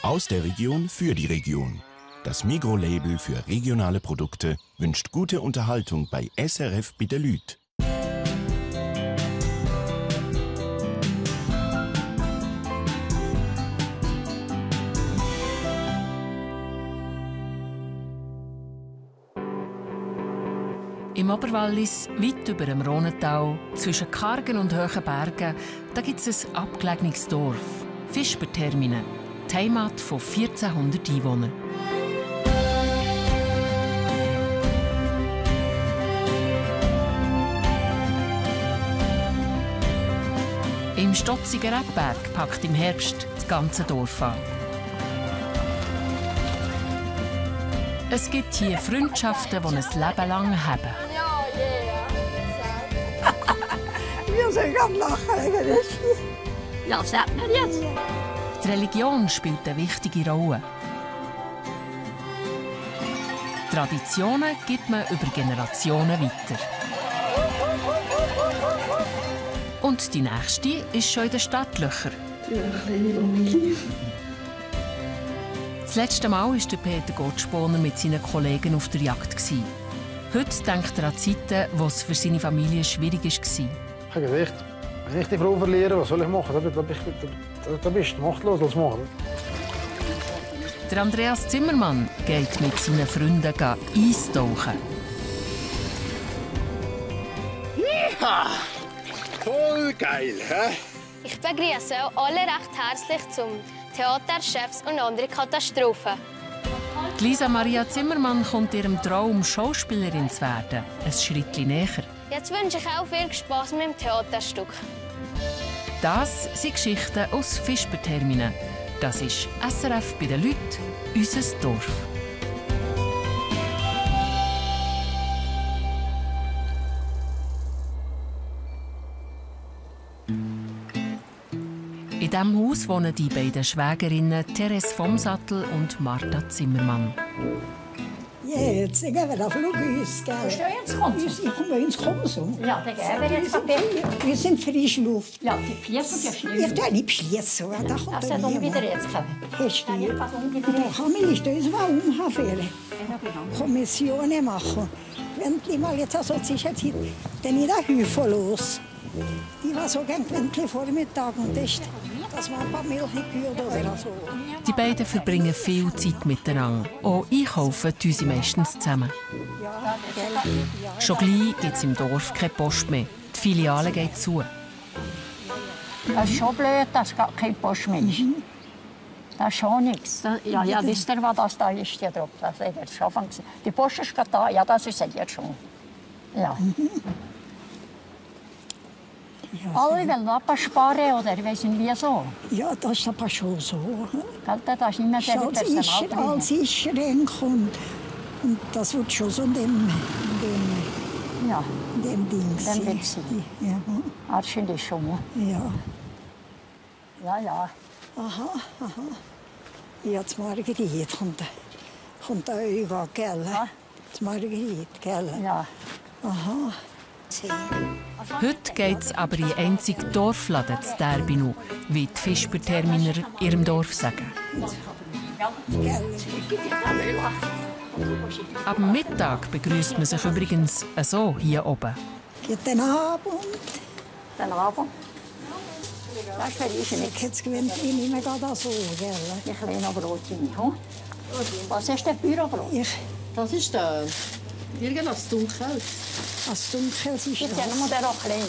Aus der Region für die Region. Das Migros-Label für regionale Produkte wünscht gute Unterhaltung bei SRF bei den Leuten. Im Oberwallis, weit über dem Rhonental, zwischen kargen und hohen Bergen, da gibt es ein abgelegenes Dorf, Visperterminen, die Heimat von 1400 Einwohnern. Im stotzigen Rebberg packt im Herbst das ganze Dorf an. Es gibt hier Freundschaften, die ein Leben lang haben. Wir sind am Lachen. Ja, was sagt man jetzt? Die Religion spielt eine wichtige Rolle. Traditionen gibt man über Generationen weiter. Und die nächste ist schon in den Stadtlöchern. Ja, eine kleine Familie. Das letzte Mal war Peter Gottsponer mit seinen Kollegen auf der Jagd. Heute denkt er an Zeiten, wo es für seine Familie schwierig war. Wenn ich die Frau verliere, was soll ich machen? Da bist du machtlos als Mann. Der Andreas Zimmermann geht mit seinen Freunden eistauchen. Ja, voll geil, hä? Ich begrüße alle recht herzlich zum Theaterchefs und andere Katastrophen. Lisa Maria Zimmermann kommt ihrem Traum, Schauspielerin zu werden, ein Schrittchen näher. Jetzt wünsche ich auch viel Spass mit dem Theaterstück. Das sind Geschichten aus Visperterminen. Das ist SRF bei den Leuten, unser Dorf. In diesem Haus wohnen die beiden Schwägerinnen Therese vom Sattel und Martha Zimmermann. Jetzt gehen wir da Flughaus. Willst du jetzt kommen? Ich komme ins Konsum. Ja, dann gehen wir jetzt Papier. Wir sind frische Luft. Ja, die Piessen sind schlimm. Ich tue nicht schließen. Da kommt Das soll wieder jetzt kommen. Hast du Ich kann wieder jetzt. kann mich nicht umhaben. Kommissionen machen. Wenn die mal jetzt so sicher sind, dann ist der Hüfer los. Ich war so gern Quäntchen Vormittag und das war ein paar Milchkühe oder so. Die beiden verbringen viel Zeit miteinander. Auch einkaufen tun sie meistens zusammen. Ja, gell. Schon gleich gibt es im Dorf keine Post mehr. Die Filiale geht zu. Das ist schon blöd, dass es keine Post mehr ist. Das ist schon nichts. Ja, wisst ihr, was das da ist? Hier drauf. Das ist schon von gesehen. Die Post ist gerade da. Ja, das ist jetzt schon. Ja. Alle wollen absparen oder ich weiß nicht wieso. Ja, das ist aber schon so. Das ist immer sehr Personal. Als ich und das wird schon so in dem Ding sein. Dem Wechsel. Ja. Abschied ist schon. Ja. Ja. Aha. Ja, das Margrit kommt da über, gell? Ja. Das Margrit, gell? Ja. Aha. Heute geht es aber in einzig Dorfladen zu Derbinu, wie die Visperterminer ihrem Dorf sagen. Am Mittag begrüßt man sich übrigens so hier oben. Guten Abend. Guten Abend. Das ist für dich Jetzt gewinnt ich nicht mehr gerade so, gell? Ich lehne Brotchen. Was ist das Bürobrot? Das ist der irgendwas Dunkles. Das Dunkel ist Ich kenne nur den auch klein.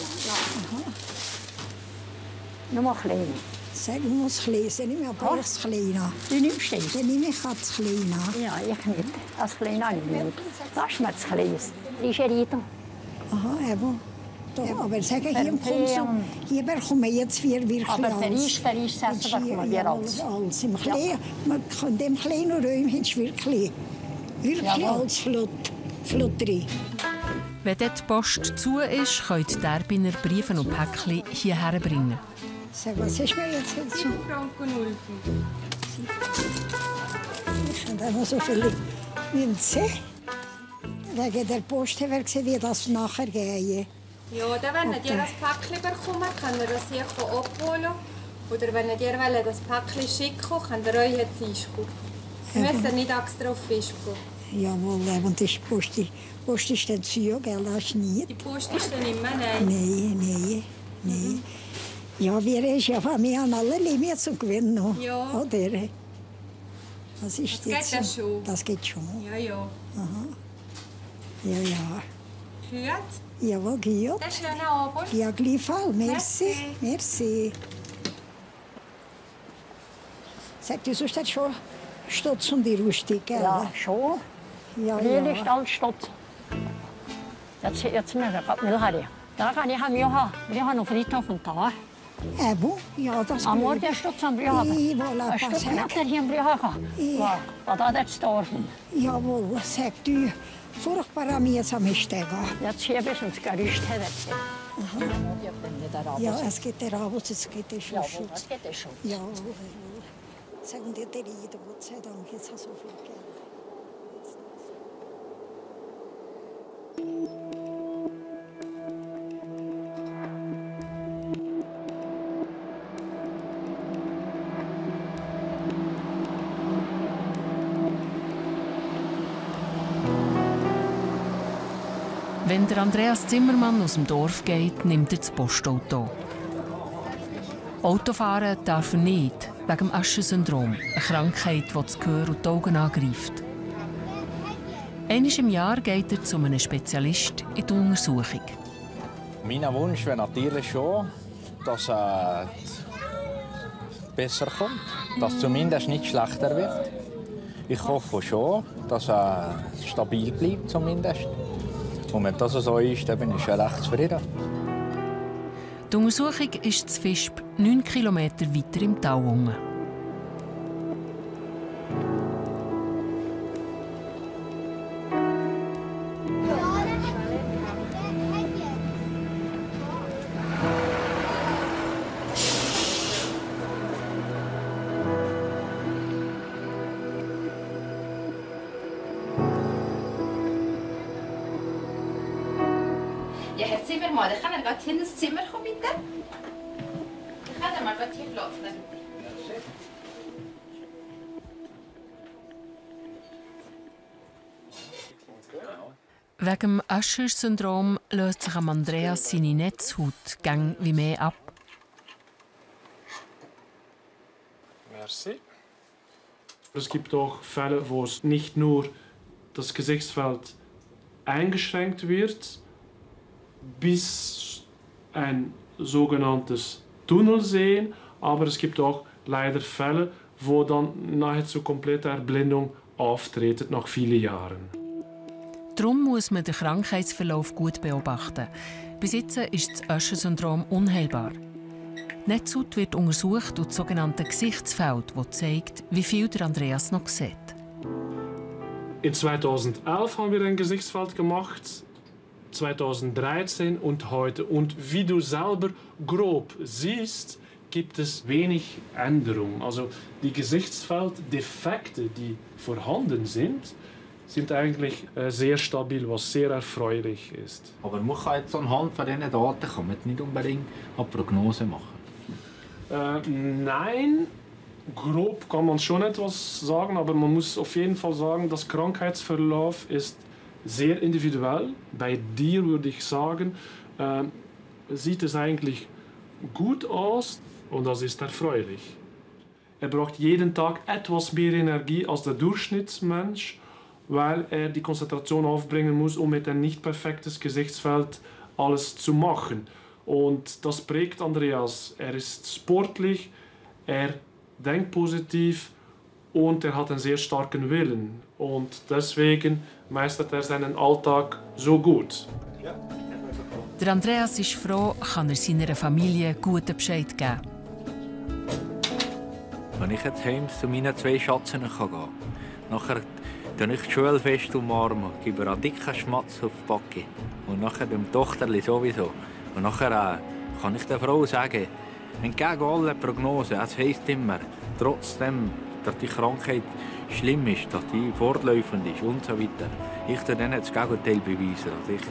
Nur klein. Sag, ich muss klein sein, ich habe das Kleine. Du nimmst den? Dann nehme ich das Kleine. Ja, ich nicht. Das Kleine nicht. Das ist mir zu klein. Ligerito. Aha, eben. Doch, aber sag, hier im Konsum, hier bekommen wir jetzt wirklich aber alles. für Eis bekommen wir alles. Alles. Im Kleinen, in dem kleinen Räumchen ist wirklich alles flott drin. Wenn dort die Post zu ist, können die Derbiner Briefe und Päckchen hierher bringen. Sag, was ist mir jetzt? 7,05 Franken. Ich habe noch so viele Münzen. Wegen der Post haben wir gesehen, wie das nachher geht. Ja, dann, wenn ihr das Päckchen bekommt, könnt ihr das hier abholen. Oder wenn ihr das Päckchen schicken wollt, könnt ihr euch jetzt einschicken. Wir müssen nicht extra auf Fisch gehen. Jawohl, und die Post ist dann zu, gell, das nicht. Die Post ist dann immer nein? Nein. Ja, wir ist ja von mir an alle Linien zu gewinnen noch. Ja. Oder? Das geht ja schon. Das geht schon. Ja. Aha. Ja. Gut? Jawohl, gut. Das ist schönen Abend. Ja, gleichfalls. Merci. Sagt du, sonst hat schon Stutz und die Rustik, gell? Ja, schon. Ja. Hier ist alles Stutz. Jetzt müssen wir gerade Milch haben. Da kann ich Milch haben. Wir haben noch Freitag und Tag. Ja, das am Morgen ein Stutz am Brühe haben. Ein Stutz hat er hier im Brühe haben. Was hat er jetzt dürfen? Jawohl, sagt du. Furchtbar am mühsam ist der. Jetzt hier bis ins Gerüst her. Ja, es geht der Abend, es geht der Schutz. Ja, es geht der Schutz. Ja, sagen dir der Lied, Gott sei Dank, jetzt hast du so viel Geld. Wenn der Andreas Zimmermann aus dem Dorf geht, nimmt er das Postauto. Autofahren darf er nicht, wegen dem Aschen-Syndrom, eine Krankheit, die das Gehör und die Augen angreift. Einmal im Jahr geht er zu einem Spezialist in die Untersuchung. Mein Wunsch wäre natürlich schon, dass es besser kommt, dass es zumindest nicht schlechter wird. Ich hoffe schon, dass es stabil bleibt zumindest. Und wenn das so ist, dann bin ich schon recht zufrieden. Die Untersuchung ist zu Visp 9 Kilometer weiter im Tal unten. Ja, Herr Zimmermann, ich kann gerade hier ins Zimmer kommen, bitte? Ich kann mal gerade hier Platz nehmen. Wegen dem Usher-Syndrom löst sich am Andreas seine Netzhaut gang wie mehr ab. Merci. Es gibt auch Fälle, wo es nicht nur das Gesichtsfeld eingeschränkt wird, bis ein sogenanntes Tunnelsehen, aber es gibt auch leider Fälle, wo dann nahezu komplette Erblindung auftritt nach vielen Jahren. Darum muss man den Krankheitsverlauf gut beobachten. Bis jetzt ist das Usher-Syndrom unheilbar. Die Netzhaut wird untersucht und das sogenannte Gesichtsfeld, das zeigt, wie viel der Andreas noch sieht. In 2011 haben wir ein Gesichtsfeld gemacht, 2013 und heute. Und wie du selber grob siehst, gibt es wenig Änderung. Also die Gesichtsfelddefekte, die vorhanden sind eigentlich sehr stabil, was sehr erfreulich ist. Aber man kann jetzt anhand von diesen Daten kann man nicht unbedingt eine Prognose machen. Nein, grob kann man schon etwas sagen, aber man muss auf jeden Fall sagen, das Krankheitsverlauf ist sehr individuell. Bei dir würde ich sagen, sieht es eigentlich gut aus und das ist erfreulich. Er braucht jeden Tag etwas mehr Energie als der Durchschnittsmensch, weil er die Konzentration aufbringen muss, um mit einem nicht perfektes Gesichtsfeld alles zu machen. Und das prägt Andreas. Er ist sportlich, er denkt positiv und er hat einen sehr starken Willen. Und deswegen meistert er seinen Alltag so gut. Der Andreas ist froh, kann er seiner Familie guten Bescheid geben. Wenn ich jetzt heim zu meinen 2 Schatzen gehen kann, nachher dann ich die Schule fest umarmen, gebe ihr einen dicken Schmatz auf die Backe. Und nachher dem Tochterli sowieso. Und nachher kann ich der Frau sagen, entgegen allen Prognosen, es heisst immer, trotzdem, dass die Krankheit schlimm ist, dass die fortlaufend ist und so weiter. Ich tue denen das Gegenteil beweisen, dass ich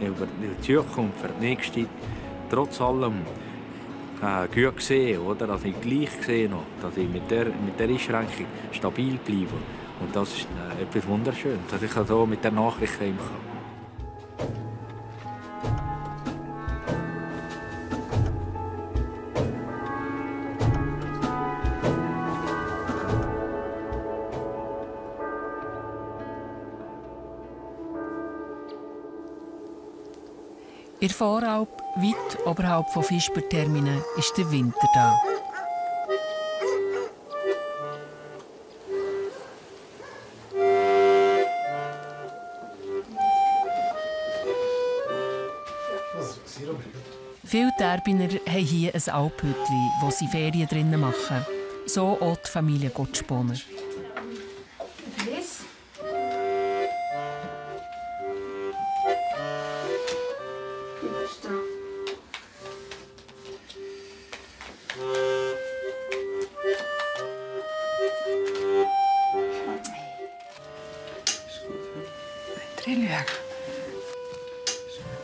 über die Zukunft, für die nächste, trotz allem gut gesehen, oder? Dass ich gleich sehe noch, dass ich mit der Einschränkung stabil bleibe. Und das ist etwas Wunderschönes, dass ich so mit der Nachricht heim kann. In der Voralp, weit oberhalb von Visperterminen, ist der Winter da. Viele Terbiner haben hier ein Alphütchen, wo sie Ferien drinnen machen. So auch die Familie Gottsponer.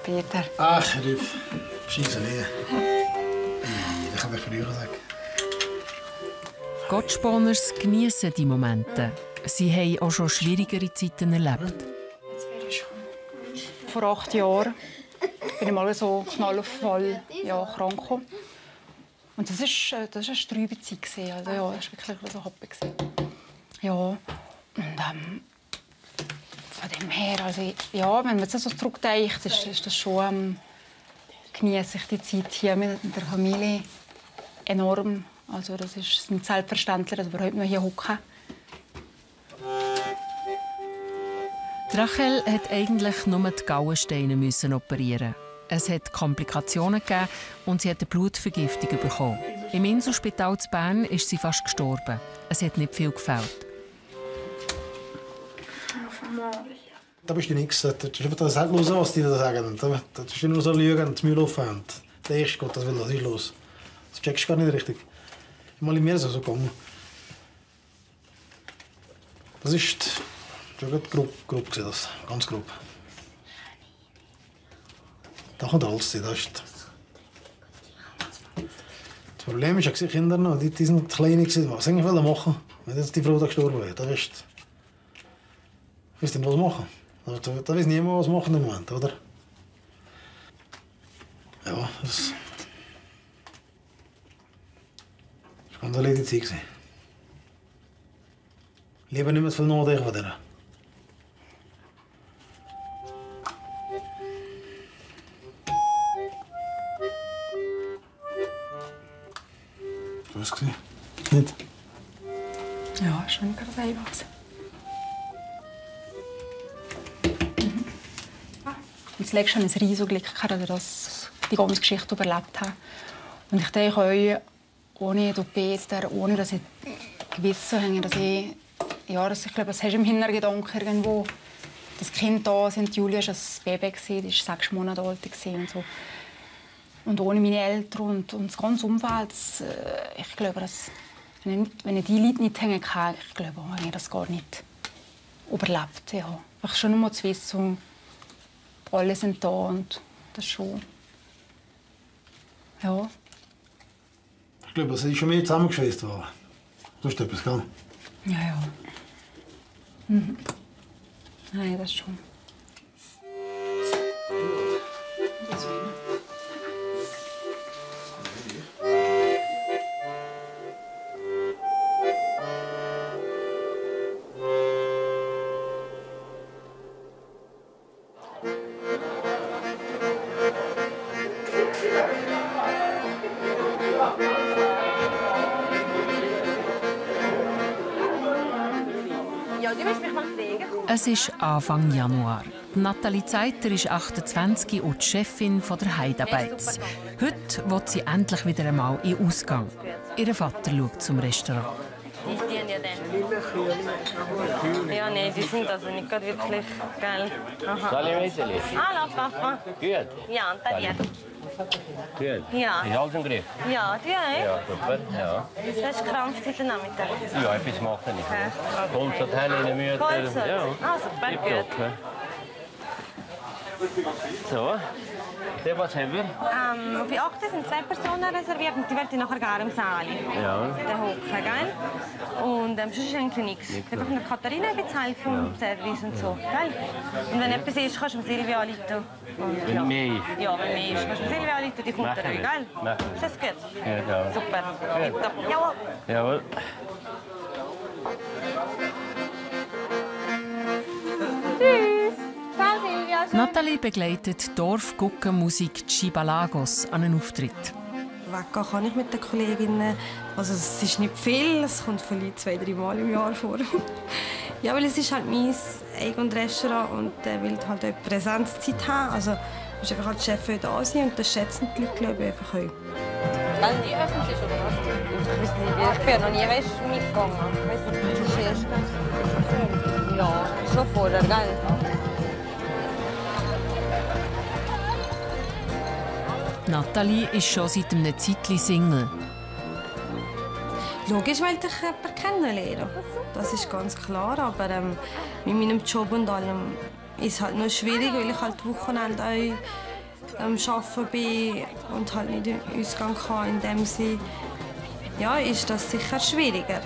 Peter. Ach, Ruf. Scheiße, nee. Das kann ich früher sagen. Gottsponers geniessen die Momente. Sie haben auch schon schwierigere Zeiten erlebt. Vor 8 Jahren bin ich mal so knallauffall krank gekommen. Und das war eine trübe Zeit. Also, ja, das war wirklich so happy. Ja, und von dem her, also, ja, wenn man jetzt so zurückdenkt, ist das schon genieße ich die Zeit hier mit der Familie enorm. Also das ist nicht selbstverständlich, dass wir heute noch hier hocken. Rachel musste eigentlich nur die Gallensteine operieren. Es hat Komplikationen gegeben und sie hat eine Blutvergiftung bekommen. Im Inselspital in Bern ist sie fast gestorben. Es hat nicht viel gefehlt. Da bist du nichts. Das ist einfach das los, was die da sagen. Das ist nur so Lügen und Müll aufhören. Der erste Gott, was ist los? Das checkst du gar nicht richtig. Mal in mir so gegangen. Das ist schon grob gesehen, das. Ganz grob. Da kommt alles zu. Das Problem ist, die Kinder noch, die sind klein. Was soll ich machen, wenn jetzt die Frau da gestorben wäre? Da weißt du, was machen. Da weiß niemand, was machen im Moment, oder? Ja, das war ganz eine Zeit. Lieber nicht mehr zu viel nachdenken von der. Hast du es gesehen? Nicht? Ja, schon gerade einfach. Das letzte Mal ein riesiges Glück gehabt, dass ich die ganze Geschichte überlebt habe. Und ich denke auch, ohne den Peter, ohne dass ich Gewissen habe, dass ich glaube, das hast du im Hintergedanken irgendwo. Das Kind da sind, Julia war ein Baby, die war 6 Monate alt und so. Und ohne meine Eltern und das ganze Umfeld, ich glaube, wenn ich die Leute nicht hängen kann, ich glaube, habe ich das gar nicht überlebt. Ja. Ich schon nur zu wissen, alle sind da und das schon. Ja. Ich glaube, es ist schon mehr zusammengeschweißt worden. Du hast etwas, gell? Ja. Mhm. Nein, das schon. Es ist Anfang Januar. Nathalie Zeiter ist 28 und die Chefin der Heidearbeits. Heute will sie endlich wieder einmal in den Ausgang. Ihr Vater schaut zum Restaurant. Die stehen ja dann. Ja, nee, die sind also nicht gerade wirklich geil. Hallo, Papa. Gut? Ja, und bei dir? Gut? Ja. Ist alles im Griff? Ja, die auch. Ja, super. Ja. Das ist krampft heute Nachmittag. Ja, etwas macht er nicht. Okay. Kommt hat Hände in den Holz. Ja. Ah, super, gut. So. Was haben wir? Auf die 8 sind 2 Personen reserviert und die werden nachher gerne im Saal. Ja. Der hocken, gell? Und sonst ist eigentlich nichts. Einfach eine Katharina bezahlt vom Service und so, gell? Und wenn etwas ist, kannst du Silvia anrufen. Wenn mehr ist? Ja, wenn mehr ist, kannst du Silvia anrufen, die kommt rein, gell? Ist das gut? Ja. Super. Tipptopp. Jawohl. Jawohl. Tschüss. Ciao Silvia. Nathalie begleitet Dorfguckenmusik Chibalagos an einen Auftritt. Weggehen kann ich mit den Kolleginnen. Also es ist nicht viel, es kommt vielleicht 2-3 Mal im Jahr vor. Ja, weil es ist halt mein eigenes Restaurant und will halt auch Präsenzzeit haben. Also muss einfach als Chef da sein und das schätzen die Leute, glaube ich, einfach auch. Dann nie öffentlich oder was? Ich bin ja noch nie mitgegangen. Ich weiß nicht, wie du erst. Ja, schon vorher, gell? Nathalie ist schon seit einem Zeitchen Single. Logisch wollte ich jemanden kennenlernen. Das ist ganz klar. Aber mit meinem Job und allem ist es halt noch schwierig, weil ich halt Wochenende auch arbeiten bin und halt nicht in den Ausgang kann. In dem Sinne ja, ist das sicher schwieriger.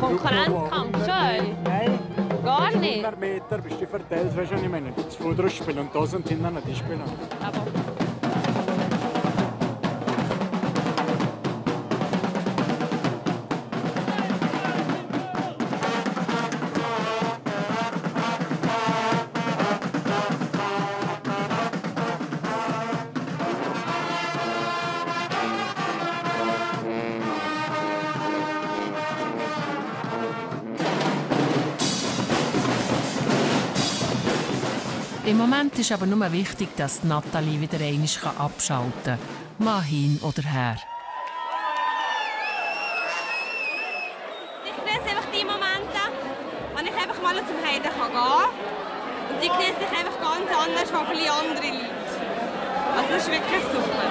Konkurrenzkampf, schön. Nein. Gar nicht. 100 Meter bist du verteilt, weißt du, was ich meine? Das Vorder spielen und da sind hinten die spielen. Aber Im Moment ist aber nur wichtig, dass Nathalie wieder einmal abschalten kann. Mal hin oder her. Ich genieße einfach die Momente, wenn ich einfach mal zum Heiden gehen kann. Und die genieße ich einfach ganz anders als viele andere Leute. Also das ist wirklich super.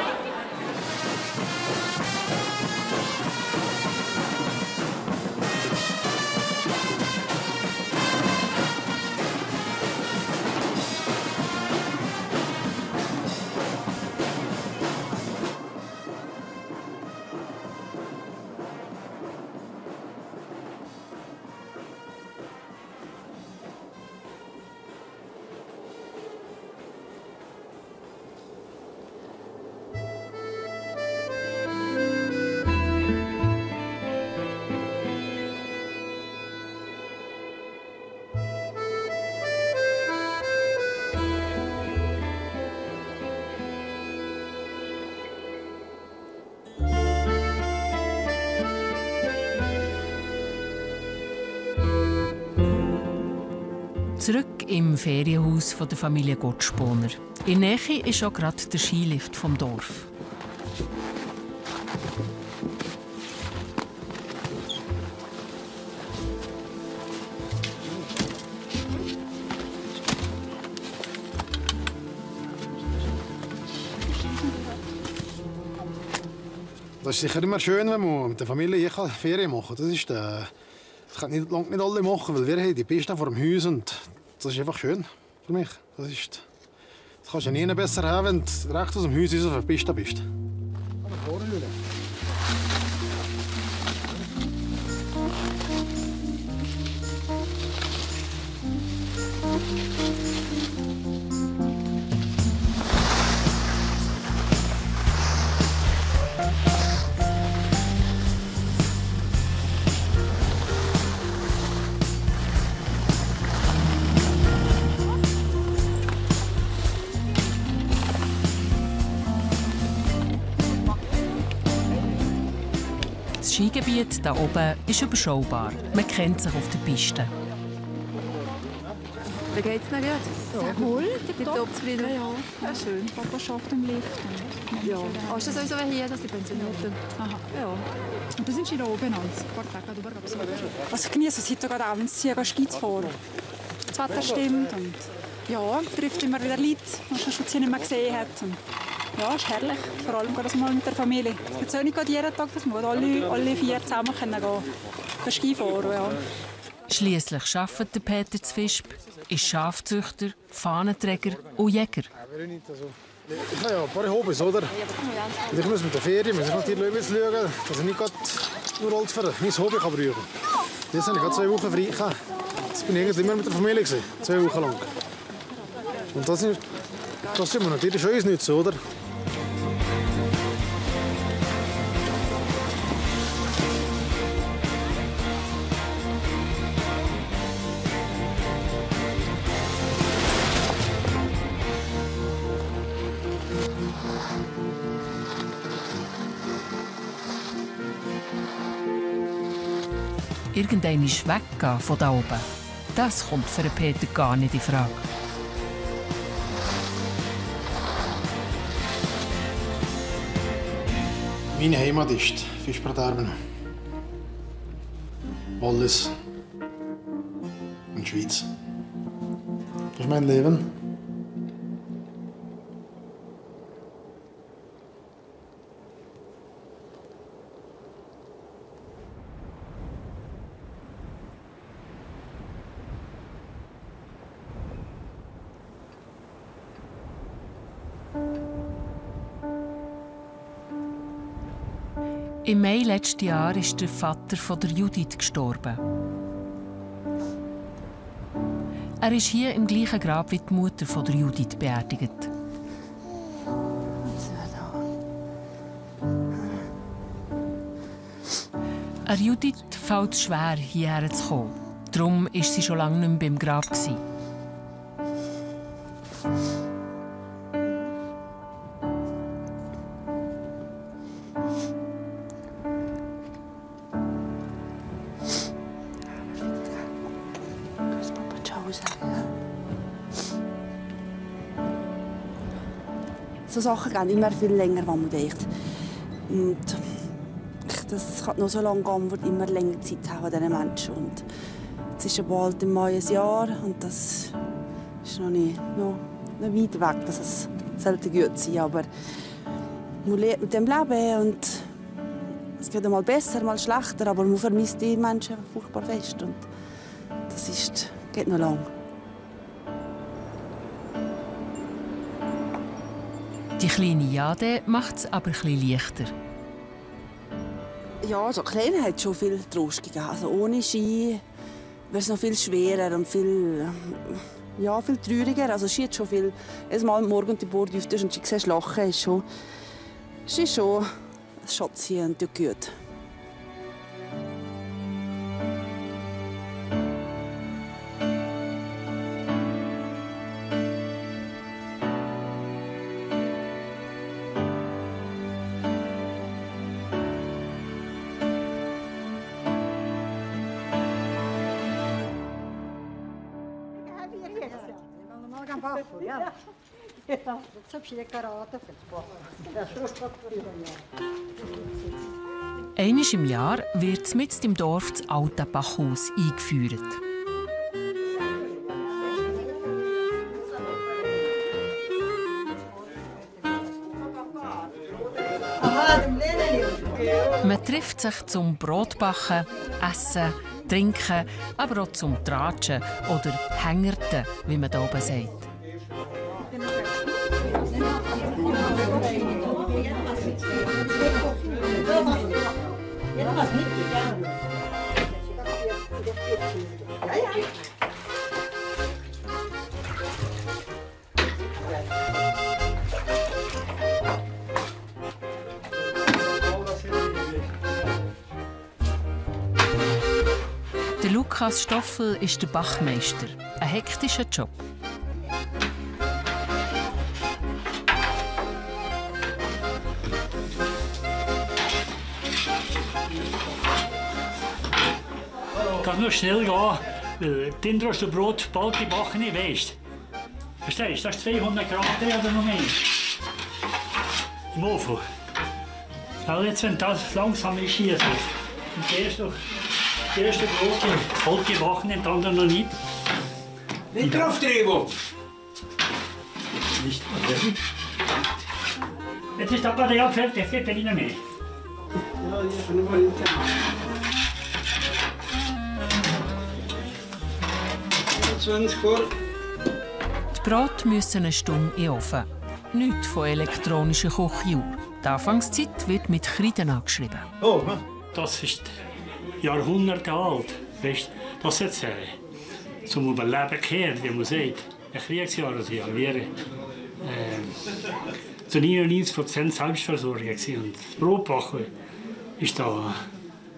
Zurück im Ferienhaus der Familie Gottsponer. In der Nähe ist auch gerade der Skilift vom Dorf. Das ist sicher immer schön, wenn man mit der Familie Ferien machen kann. Das kann nicht alle machen, weil wir haben die Piste vor dem Haus und das ist einfach schön für mich. Das kannst du nie besser haben, wenn du recht aus dem Haus auf der Piste bist. Das Skigebiet hier oben ist überschaubar. Man kennt sich auf der Piste. Wie geht's denn jetzt? Sehr wohl, tipptopp zufrieden. Ja, schön. Papa schafft im Lift. Ja. Hast du sowieso hier, dass die Pensionierten? Aha. Ja. Und du sind hier oben als ein paar Tage drüber. Also ich genieße es heute gerade auch, wenn es hier Ski zu fahren. Das Wetter stimmt und ja, trifft immer wieder Leute, die man schon nicht mehr gesehen hat. Und ja, ist herrlich. Vor allem das mal mit der Familie. Jetzt auch nicht jeden Tag, dass wir alle 4 zusammen gehen Ski fahren. Ja. Schliesslich arbeitet der Peter zu Visp, ist Schafzüchter, Fahnenträger und Jäger. Ich habe ja ein paar Hobbys, oder? Und ich muss mit der Ferien natürlich schauen, dass ich nicht nur Holz für mein Hobby brauchen kann. Jetzt habe ich gerade 2 Wochen frei gehabt. Jetzt bin ich immer mit der Familie, 2 Wochen lang. Und das ist immer natürlich schon uns nicht so, oder? Irgendwann weggehen von da oben, das kommt für Peter gar nicht in Frage. Meine Heimat ist Visperterminen, Wallis und Schweiz. Das ist mein Leben. Im Mai letzten Jahr ist der Vater von der Judith gestorben. Er ist hier im gleichen Grab wie die Mutter von der Judith beerdigt. Judith fällt es schwer, hierher zu kommen. Darum war sie schon lange nicht mehr beim Grab. So Sachen gehen immer viel länger, als man denkt. Und das kann noch so lange gehen, man wird immer länger Zeit haben an diesen Menschen. Und jetzt ist ja bald im Mai ein Jahr und das ist noch nicht weit weg, dass es sollte gut sein. Aber man lebt mit dem Leben und es geht mal besser, mal schlechter, aber man vermisst die Menschen furchtbar fest. Und das geht noch lange. Die kleine Jade macht es aber etwas leichter. Ja, also Kleine hat schon viel Trost gegeben. Also ohne Ski wäre es noch viel schwerer und viel trauriger. Also Ski hat schon viel. Jedes Mal morgen die Bord öfters und sie siehst lachen, ist schon ein Schatz hier und tut gut. Einmal im Jahr wird mitten im Dorf das alte Bachhaus eingeführt. Man trifft sich zum Brotbacken, Essen, Trinken, aber auch zum Tratschen oder Hängerten, wie man hier oben sagt. Der Lukas Stoffel ist der Bachmeister. Ein hektischer Job. Es kann nur schnell gehen, weil dann hast du Brot bald gebacken, weißt du. Verstehst du? Das ist 200 Grad oder noch mehr. Im Ofen. Also jetzt, wenn das langsam ist hier so. Und das erste Brot ist voll gebacken, und das andere noch nicht. Nicht drauf drehen! Nicht. Jetzt ist das Material fertig, es geht ja nicht mehr. Ja, hier ist schon mal hinten. Die Brote müssen eine Stunde in den Ofen. Nichts von elektronischer Kochuhr. Die Anfangszeit wird mit Kreide angeschrieben. Oh, das ist Jahrhunderte alt. Weißt, das jetzt zum Überleben gehört, wie man sagt. Ein Kriegsjahr, also ja, wir zu 99% Selbstversorgung. Und das Brotbacken war da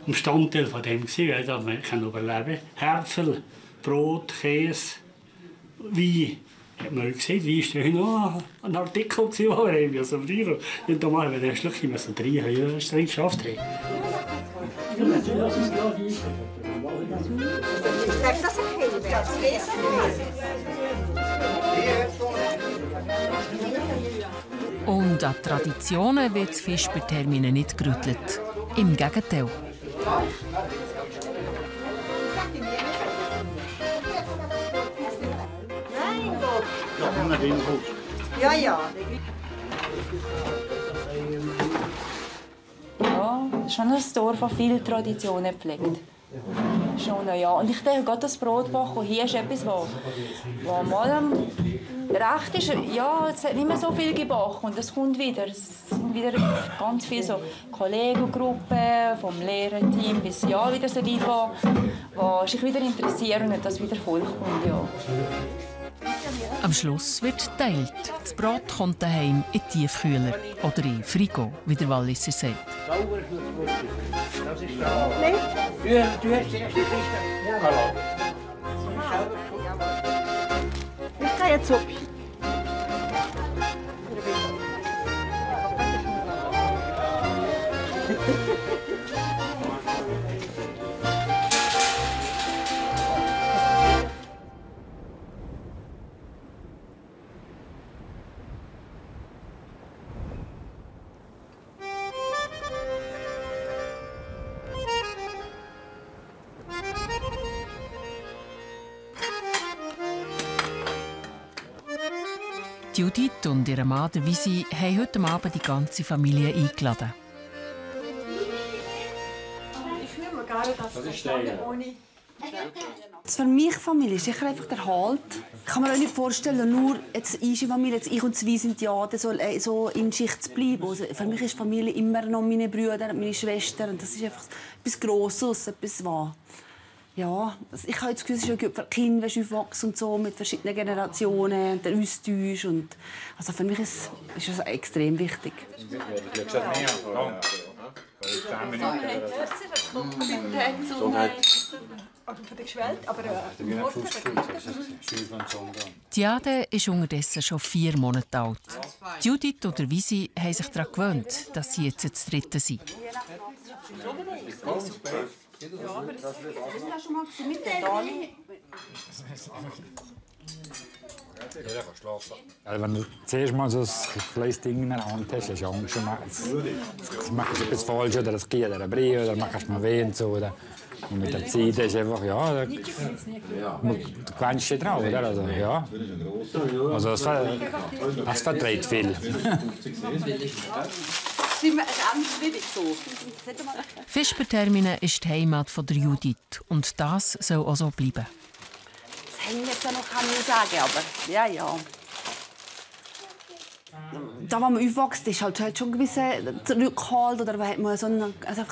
ein Bestandteil von dem, dass man überleben kann. Äpfel, Brot, Käse, Wein. Hat man gesehen, Wein ist ja noch ein Artikel, den wir so früher. Und da machen wir ein Schlückchen, wir so 3 haben, das es geschafft haben. Und an Traditionen wird das Visperterminen nicht gerüttelt. Im Gegenteil. Ja, ja. Ja, schon ein Dorf, das viele Traditionen pflegt. Schon, ja. Und ich denke, gerade das Brotbacken hier ist etwas, was mal recht ist. Ja, es hat nicht mehr so viel gebacken und es kommt wieder. Es sind wieder ganz viele so Kollegengruppen vom Lehrerteam bis ja wieder so weit, die sich wieder interessieren und das wieder vollkommt. Ja. Am Schluss wird geteilt. Das Brot kommt daheim in die Tiefkühler oder in Frigo, wie der Walliser sagt. Das ist da. Du hast die erste Kiste. Ja. Ich kann jetzt so. Judith und ihr Mann, der Visi, haben heute Abend die ganze Familie eingeladen. Ich nehme gerne das ohne. Für mich Familie ist sicher einfach der Halt. Ich kann mir auch nicht vorstellen, nur jetzt unsere Familie, jetzt ich und zwei sind ja so in Schicht zu bleiben. Also für mich ist Familie immer noch meine Brüder, meine Schwestern. Und das ist einfach etwas Grosses, etwas was. Ja, ich habe das Gefühl, es ist gut für Kinder, wenn aufwachsen und so, mit verschiedenen Generationen, der Austausch. Und also für mich ist das extrem wichtig. Jade ist unterdessen schon 4 Monate alt. Judith und Visi haben sich daran gewöhnt, dass sie jetzt das Dritte sind. Ja, aber das hast du mal gesehen mit der Dani. Jeder kann schlafen. Also wenn du zuerst mal so ein kleines Ding in der Hand hast, hast du Angst. Jetzt machst du etwas falsch oder es geht oder Brief oder machst du mal weh und so. Und mit der Zeit ist einfach, ja, du gewöhnst dich dran, oder? Also, ja. Also das verträgt viel. Visperterminen ist die Heimat von der Judith und das soll auch so bleiben. Das hängt jetzt noch, kann ich sagen, aber ja, ja. Da, wo man aufwächst, ist halt schon ein gewisser Rückhalt oder hat man so also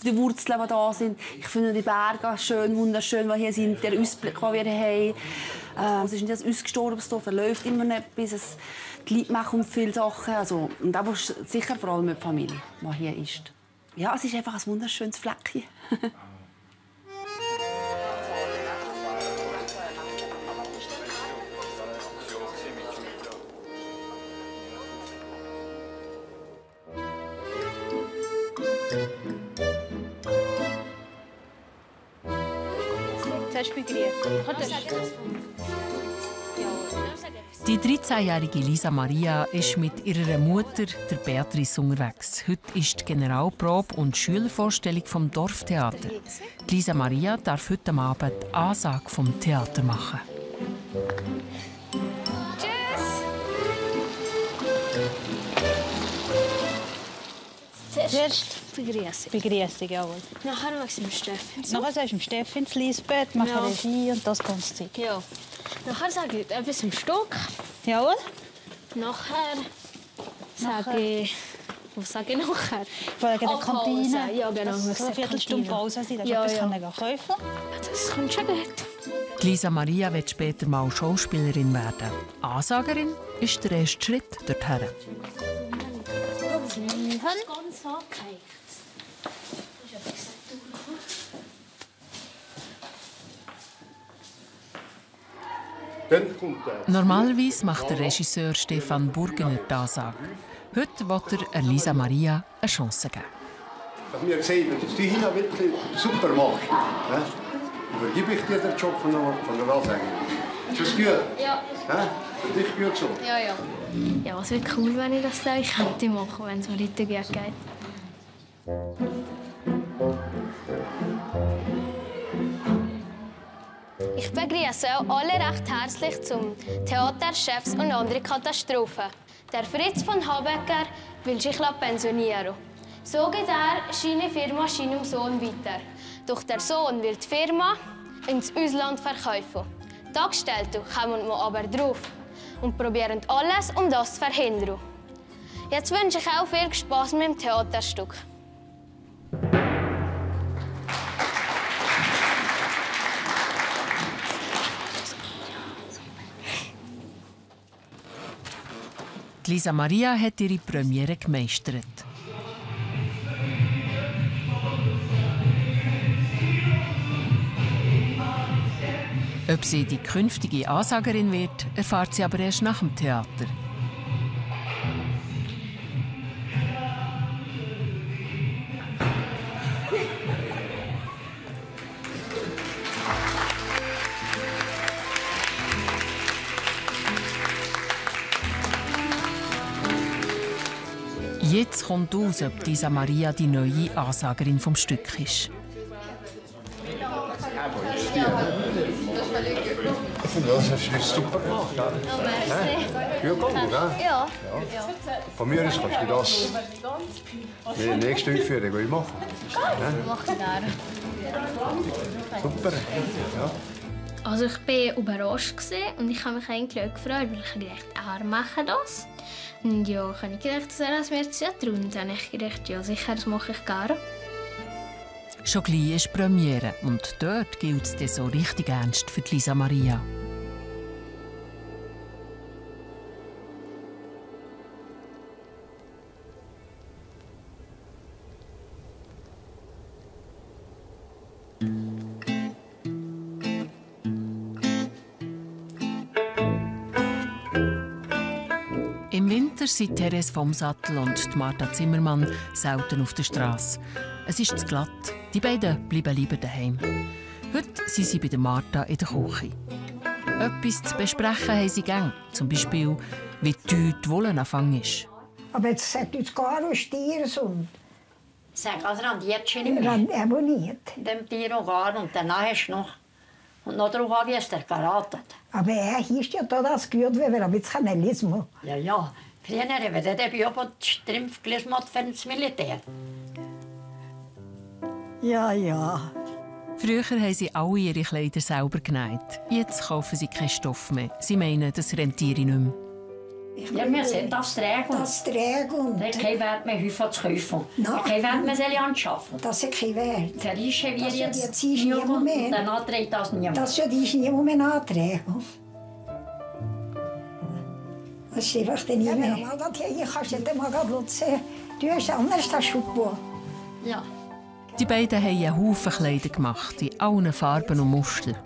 die Wurzeln, die da sind. Ich finde die Berge schön, wunderschön, die hier sind, der Ausblick, den wir haben. Es ist nicht ein ausgestorbenen Dorf, verläuft immer etwas. Die Leute machen viele Sachen. Also, und das ist sicher vor allem die Familie, die hier ist. Ja, es ist einfach ein wunderschönes Fleckchen. Die 13-jährige Lisa Maria ist mit ihrer Mutter, der Beatrice, unterwegs. Heute ist die Generalprobe und die Schülervorstellung vom Dorftheater. Lisa Maria darf heute Abend die Ansage vom Theater machen. Zuerst Begrüßung. Begrüßung, jawohl. Nachher magst du dem Steffen. Nachher sagst du dem Steffen das Lisbeth, machen Regie und das ganze Zeug. Ja. Nachher sage ich etwas im Stock. Jawohl. Nachher sage ich... Was sage ich nachher? Von der Kantine? Ja, genau. Das eine Viertelstunde Pause sein, dass ja, etwas ja. kaufen kann. Das kommt schon gut. Lisa Maria wird später mal Schauspielerin werden. Ansagerin ist der erste Schritt dorthin. Ganz angehängt. Normalerweise macht der Regisseur Stefan Burgener die Ansage. Heute will er Lisa Maria eine Chance geben. Dass wir sehen, dass du hier wirklich super machst, übergebe ich dir den Job von der Ansagerin. Ist das gut? Ja. Für dich gut so? Ja, ja. Ja, es wäre cool, wenn ich das gleich könnte machen, wenn es mir richtig gut geht. Ich begrüße alle recht herzlich zum Theater Chefs und andere Katastrophen. Der Fritz von Habecker will sich pensionieren. So geht er seine Firma seinem Sohn weiter. Doch der Sohn will die Firma ins Ausland verkaufen. Die Angestellten kommen aber drauf und probieren alles, um das zu verhindern. Jetzt wünsche ich auch viel Spaß mit dem Theaterstück. Lisa Maria hat ihre Premiere gemeistert. Ob sie die künftige Ansagerin wird, erfahrt sie aber erst nach dem Theater. Jetzt kommt aus, ob Lisa Maria die neue Ansagerin vom Stück ist. Ich finde, das hast du super gemacht. Ja, Ja. Von mir aus kannst du das in der nächsten Aufführung machen. Super. Ja. Also ich war überrascht und ich habe mich eigentlich auch gefreut, weil ich gedacht, er macht das. Und ja, ich habe gedacht, dass er es mir zutraut. Und dann habe ich gedacht, ja sicher, das mache ich gerne. Schon gleich ist Premiere und dort gilt es so richtig ernst für Lisa Maria. Im Winter sind Therese vom Sattel und Martha Zimmermann selten auf der Straße. Es ist zu glatt. Die beiden bleiben lieber daheim. Heute sind sie bei der Martha in der Küche. Etwas zu besprechen haben sie gerne. Zum Beispiel, wie teuer die Wollenanfang ist. Aber jetzt sagt uns gar nicht Tiersund. Sag, also randiert schon nicht mehr. Abonniert. Dem Tier und gar und dann hast du noch. Und noch darauf an, wie es dir geraten. Aber er ist ja da das gehört, wie wir aber jetzt kein Lismo. Ja, ja. Früher haben wir den Büro Strümpf gelesen für das Militär. Ja, ja. Früher haben sie alle ihre Kleider selber genäht. Jetzt kaufen sie keinen Stoff mehr. Sie meinen, das rentiere nicht mehr. Ja, wir sehen das Trägen. Das Trägen. Das ist kein Wert mehr, Häufer zu kaufen. Kein Wert mehr, sie anschaffen. Das ist kein Wert. Verrischen wir jetzt niemand mehr. Und dann anträgt das niemand. Das ist niemand mehr anträgen. Das ist einfach nicht mehr. Ich kann es nicht mal benutzen. Du hast anders als Schuhe. Ja. Die beiden haben einen Haufen Kleider gemacht, in allen Farben und Mustern.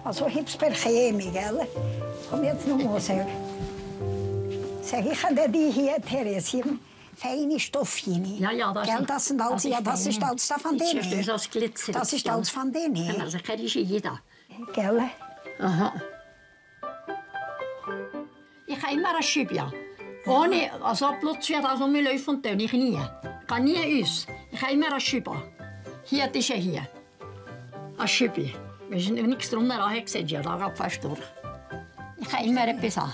Also hübsch per Chemie, gell? Komm jetzt noch mal sagen. Sag ich an die hier, Therese, feine Stoffchen. Ja, ja, das, gell, das sind alles, ja, das ist alles von denen. Das glitzert. Das ist alles von denen. Also kenne ich jeder. Gell? Aha. Ich habe immer ein Schübchen. Ohne, also plötzlich das um mich läuft und ich nie. Ich kann nie aus. Ich habe immer ein Schübchen. Hier, das ist hier. Ein Schübchen. Wir sind nichts drunter angesehen, ja, da geht fast durch. Ich habe immer etwas an.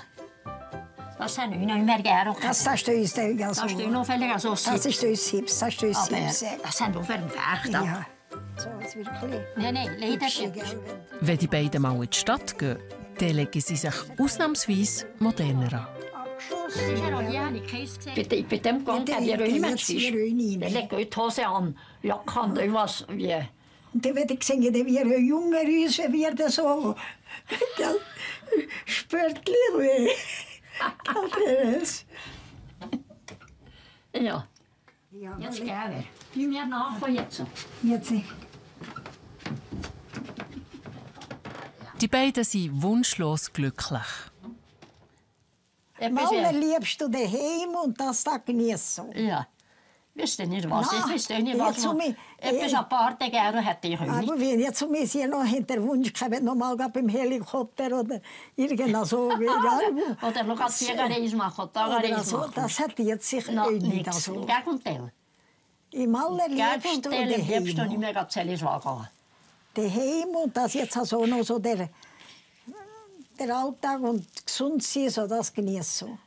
Das habe ich noch immer gerne. Das hast du uns dann Das ist noch völlig so. Das ist uns Hips, das ist uns Hips. Das sind wir für ein Fecht. Ja. So, jetzt wirklich. Nein, leider nicht. Wenn die beiden mal in die Stadt gehen, dann legen sie sich ausnahmsweise moderner an. Bei dem Gang hat die Röhne Menschen. Der legt die Hose an, Jacke an, was wie. Und dann werde ich sehen, wie ein junger Rüs, wie wir das so. Spörtli, wie. Ja. Jetzt gehen wir. Gehen wir nach jetzt. Jetzt. Die beiden sind wunschlos glücklich. Am allerliebst du daheim und das da genießen. Ja. Wisst ihr nicht was? Wisst ihr nicht was? Etwas aparte gerne hätte ich aber wenn jetzt müssen wir noch hinter Wunsch gehabt, noch mal beim Helikopter oder irgendwas so. Oder noch als Jägerreis machen, Tagereis machen. Das hat jetzt sich nicht so. Im Gegenteil. Im allerliebsten daheim. Im liebsten und nicht mehr Zelle schlagen. Daheim und das jetzt also noch so der Alltag und gesund sein, so das genießen.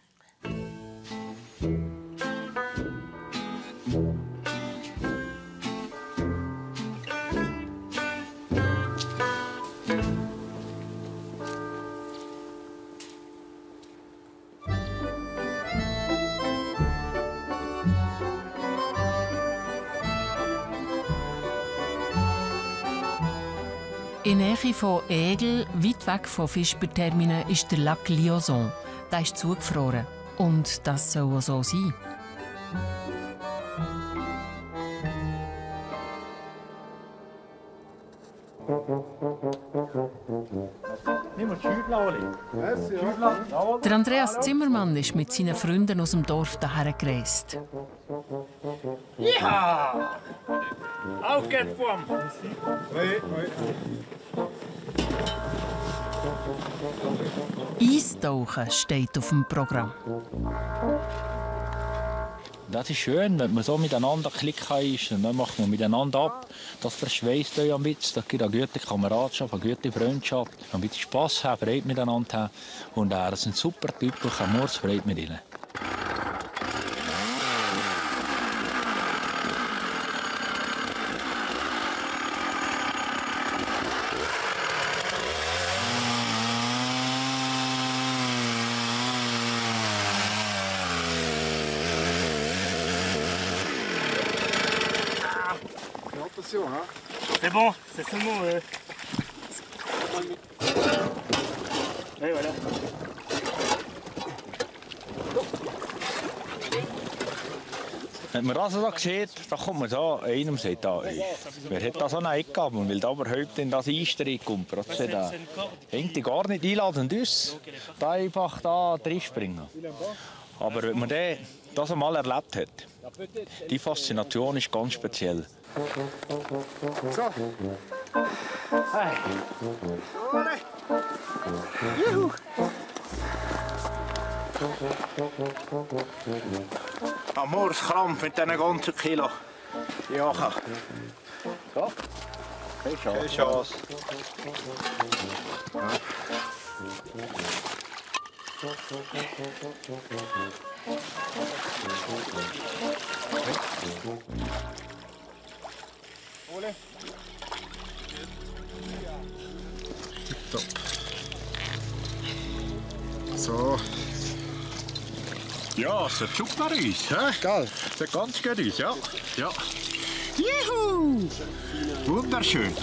In der Nähe von Egel, weit weg von Visperterminen, ist der Lac Liaison. Der ist zugefroren. Und das soll auch so sein. Der Andreas Zimmermann ist mit seinen Freunden aus dem Dorf hierher gereist. Ja! Auf geht's, Bum! Eistauchen steht auf dem Programm. Das ist schön, wenn man so miteinander klicken ist und dann macht man miteinander ab. Das verschweißt euch ein bisschen, das gibt eine gute Kameradschaft, eine gute Freundschaft, ein bisschen Spass haben, Freude miteinander haben. Und er sind super Typen, ich habe nur Freude mit ihnen. C'est bon, c'est seulement... Et voilà. Wenn man das so sieht, dann kommt man so einem und sagt, wer hat da so eine Ecke gehabt und will da überhaupt in das einsteigen und plötzlich da hängt die gar nicht einladend uns, da einfach da reinspringen. Aber wenn man das einmal erlebt hat, die Faszination ist ganz speziell. So. Hey. Juhu. Amorskrampf mit diesen ganzen Kilo. Ja. So. Keine Chance. Top. So. Ja, es sieht super aus, hä? Geil. Sieht ganz gut aus, ja. Ja. Juhu! Wunderschön.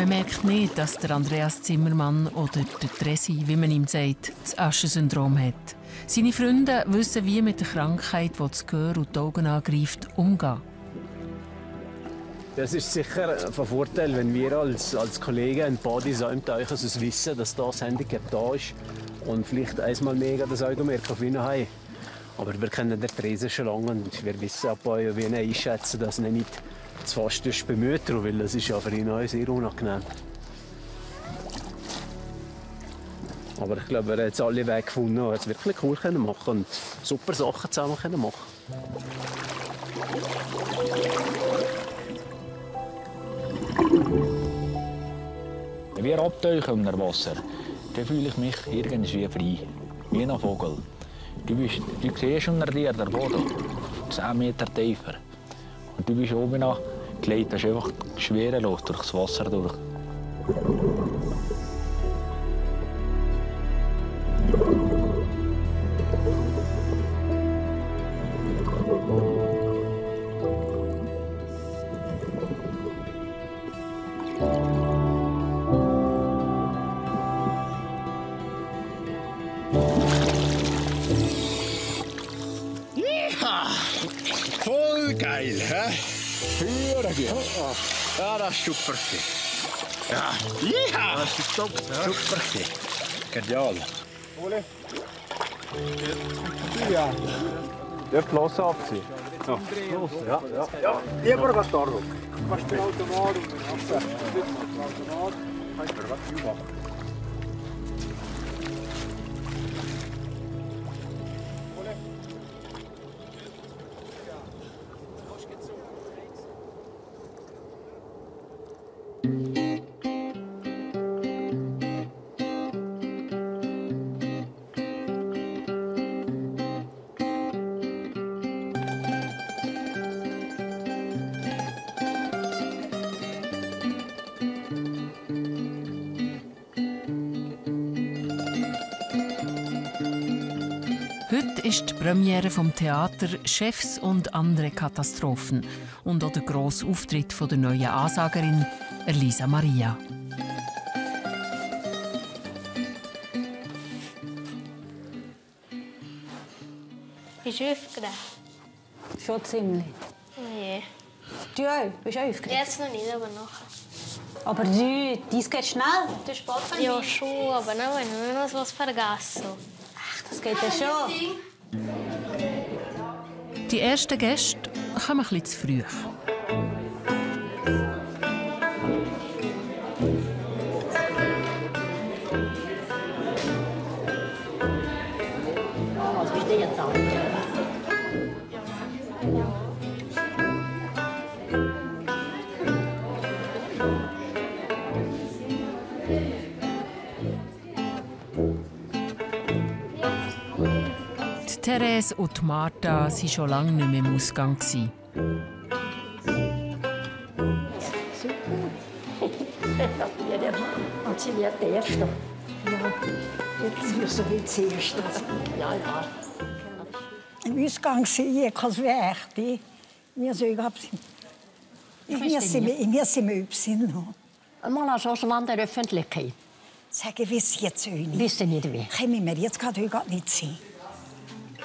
Man merkt nicht, dass der Andreas Zimmermann oder der Tresi, wie man ihm sagt, das Aschen-Syndrom hat. Seine Freunde wissen, wie mit der Krankheit, die das Gehör und die Augen angreift, umgehen. Das ist sicher von Vorteil, wenn wir als Kollegen in Body eintauchen, also wissen, dass das Handicap da ist und vielleicht einmal mehr das Augenmerk auf ihn haben. Aber wir kennen den Tresen schon lange und wir wissen ab wie ihn einschätzen, dass er nicht zu fast ist bemüht, weil das ist ja für ihn auch sehr unangenehm. Aber ich glaube, er hat jetzt alle Wege gefunden, er es wirklich cool machen und super Sachen zusammen machen. Wenn wir abtauchen unter Wasser, dann fühle ich mich irgendwie frei, wie ein Vogel. Du siehst unter dir den Boden, 10 Meter tiefer. Und du bist oben an, gleitest einfach schwerelos durch das Wasser durch. Voll geil, hä? Ja, das ist super. Ja, das ist top. Super. Genial. Ole? Ja. Ja, Floss abziehen. Ja, los. Ja. Lieber was da rum. Kannst du Automat kannst du was machen. Heute ist die Premiere vom Theater «Chefs und andere Katastrophen» und auch der grosse Auftritt von der neuen Ansagerin Lisa Maria. Bist du aufgeregt? Schon ziemlich. Nee. Du auch? Bist du auch aufgeregt? Jetzt noch nicht, aber nachher. Aber du, dies geht schnell. Du Sportart? Ja, schon, aber nicht, wenn ich noch was vergessen. Das geht ja schon. Die ersten Gäste kommen ein bisschen zu früh. Was bist du jetzt an? Therese und Martha waren schon lange nicht mehr im Ausgang. Super. Und sie wird die Erste. Ja, jetzt wirst du jetzt die Erste. Ja, ja. Im Ausgang sehe ich kein Werk. Wir sind wir besinnen. Mal schon an der Öffentlichkeit. Sagen wir es jetzt nicht. Wissen nicht wie. Können wir jetzt gerade nicht sehen.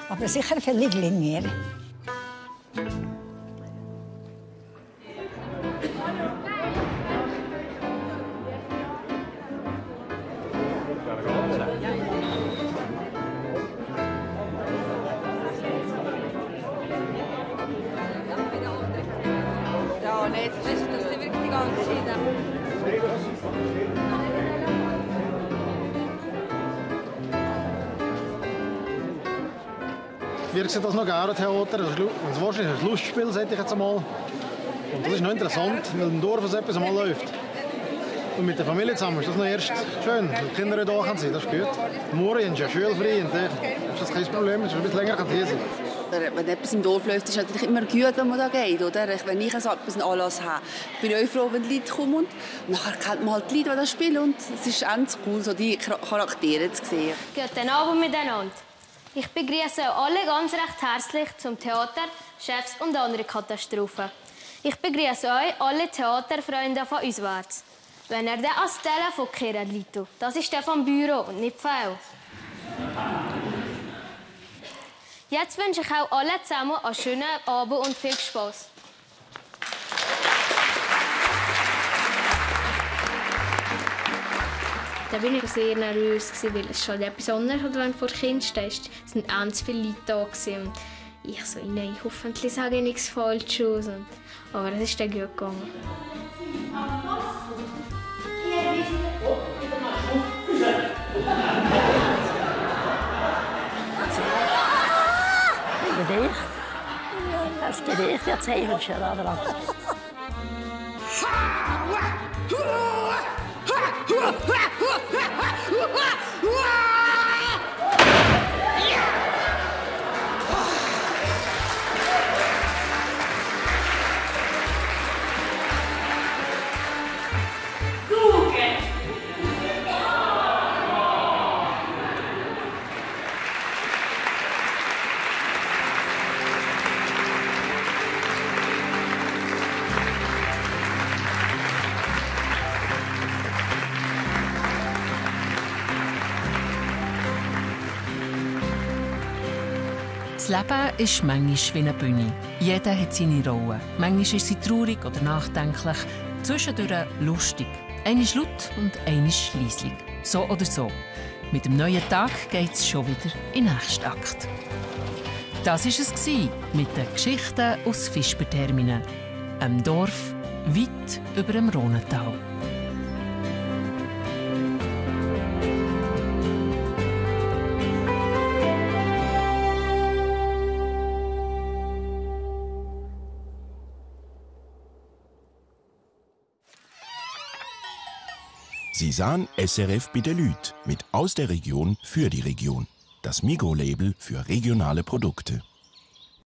Aber sicher völlig länger. Ja, nee, jetzt ist das wirklich die ganze Zeit. Wir sehen das noch gerne, Theater. Das ist wahrscheinlich ein Lustspiel, sage ich jetzt einmal. Und das ist noch interessant, weil im Dorf so etwas einmal läuft. Und mit der Familie zusammen ist das noch erst schön, weil die Kinder da sein können. Das ist gut. Morgen ist ja schulfrei und ist das kein Problem, es ist ein bisschen länger hier sein. Wenn etwas im Dorf läuft, ist es natürlich immer gut, wenn man da geht. Oder? Wenn ich einen Anlass habe, bin ich auch froh, wenn die Leute kommen. Und nachher kennt man halt die Leute, die das spielen. Und es ist ganz cool, so die Charaktere zu sehen. Guten Abend miteinander. Ich begrüße alle ganz recht herzlich zum Theater «Chefs und andere Katastrophen». Ich begrüße euch alle Theaterfreunde von auswärts. wenn er dann ans Telefon kehrt, Lito. Das ist der vom Büro und nicht viel. Jetzt wünsche ich auch allen zusammen einen schönen Abend und viel Spass. Da war ich sehr nervös, weil es schon etwas anderes ist, wenn du vor Kind stehst. Es waren ganz viele Leute da. Und ich so, nein, hoffentlich sage ich nichts Falsches. Aber es ist dann gut gegangen. Gedicht? Das Gedicht erzählen schon, oder? Das Leben ist manchmal wie eine Bühne. Jeder hat seine Rolle. Manchmal ist sie traurig oder nachdenklich, zwischendurch lustig. Einmal laut und einmal leislich. So oder so. Mit dem neuen Tag geht es schon wieder in den nächsten Akt. Das war es mit den Geschichten aus Visperterminen. Einem Dorf weit über dem Rhonental. Sie sahen SRF bei den Leuten mit aus der Region für die Region. Das Migros-Label für regionale Produkte.